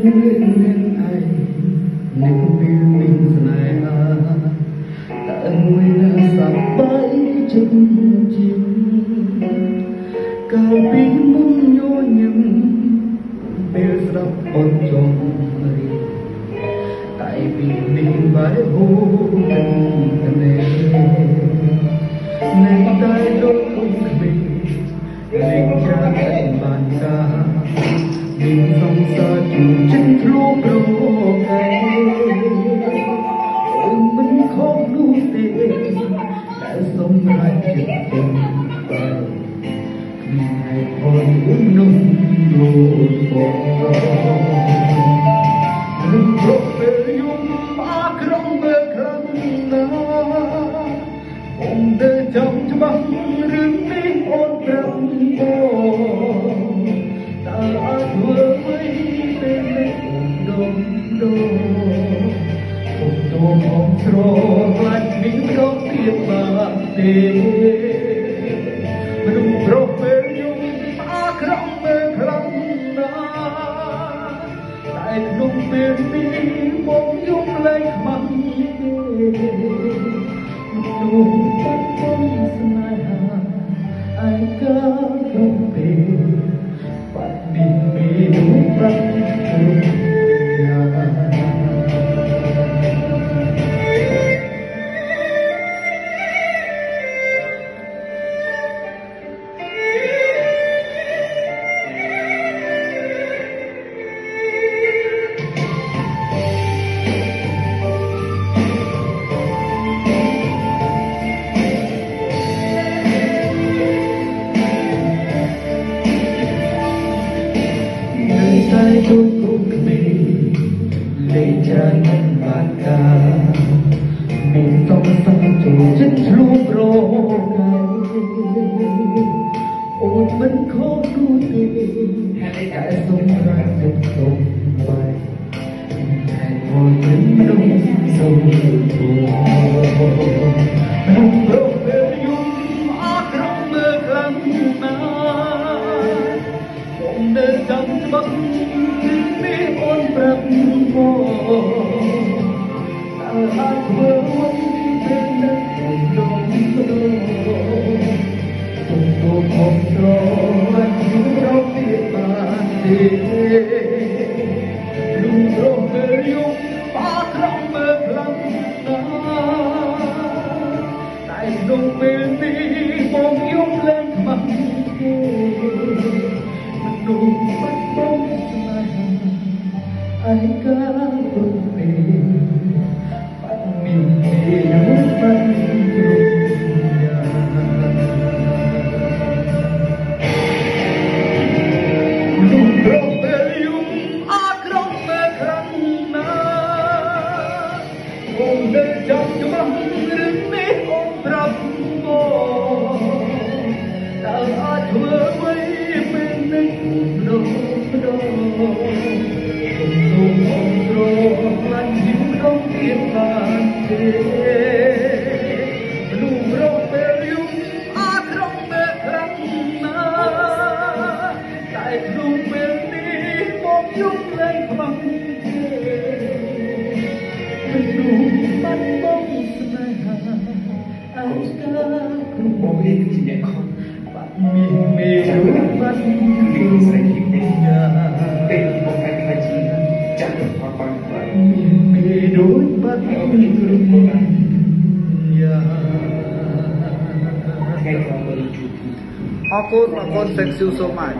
មានឯងនឹងពេលមានស្នេហាតែមួយណាសប្បាយជាងកាលពីមុនញញឹមពេលស្រាប់អូនចង់រីតែពីនេះបែរហូរទៅនេះនៅតែដូចគុំគ្មានលេងចាតែបានការមានសង្សារជួចិនធ្លោប្រកែអូនមិនខំនោះទេតែសុំរាច់ចិត្តទុំបែគ្មានឲ្យអូននោះដូចបងនឹងប្រពេលយំអាក្រំមើលខ្លាំងណាស់អូនទៅចាំច្បាស់រឿងនេះអូនប្រាប់បងតើអត់ធ្វើអ្វីពេលនេះអូនដងអូនទៅមកស្រឡាញ់នេះរកទៀតបានទេមនុស្សប្រពេលយំអាក្រំមើលខ្លាំងណាស់តែក្នុងពេលនេះមកយំលែងខ្មាស់ទេមនុស្សបាត់បង់ស្នេហាឯកាក្នុងពេលបាត់នេះមានប្រាំតែដូចគុំគ្មានលេងច្រើនមិនបានការមានต้องសាចូលចិត្តឆ្លូប្រកែអូនមិនខកនោះទេតែសុំរាច់ចិត្តទុំបែតែអូនមិនដឹងសុំទូមនុស្សប្រពេលយំអត់រំមើលខ្លាំងណាស់អូននៅចាំច្បាស់នេះអូនប្រាប់មកតើអត់ធ្វើអ្វីពេលនេះអូនដងទុំទៅខំស្រឡាញ់ជីវិតរកទៀតបានទេលំរងពេលយំបាក្រំមើលខ្លាំងណាស់តែក្នុងពេលនេះបងយំលែងខ្មាស់ទេមនុស្សបាត់បង់ស្នេហាឯកាព្រោះពេលបាត់មានទេនោះបាត់គ្រប់យ៉ាងមនុស្សប្រពេលយំអាក្រំមើលខ្លាំងណាស់អូននៅចាំច្បាស់រឿងនេះអូនប្រាប់មកតើអាចធ្វើអ្វីពេលនេះនោះប្រោឡាញ់ជីវិតក្នុងទៀតបានទេមនុស្សរកពេលយំអាក្រំមើលខ្លាំងណាស់តែក្នុងពេលនេះមកយំលែងខ្មាស់ទេមនុស្សបាត់បង់ស្នេហាអើកាក្នុងបងនេះជាអ្នកខំបាត់មានមេរួចបាត់ពីស្រីទីយ៉ាពេលមកតែខ្លាចចាក់ផងផងមានមេដូចបាត់ពីគ្រប់យ៉ាថ្ងៃក្រោយជួបអរគុណ thank you so much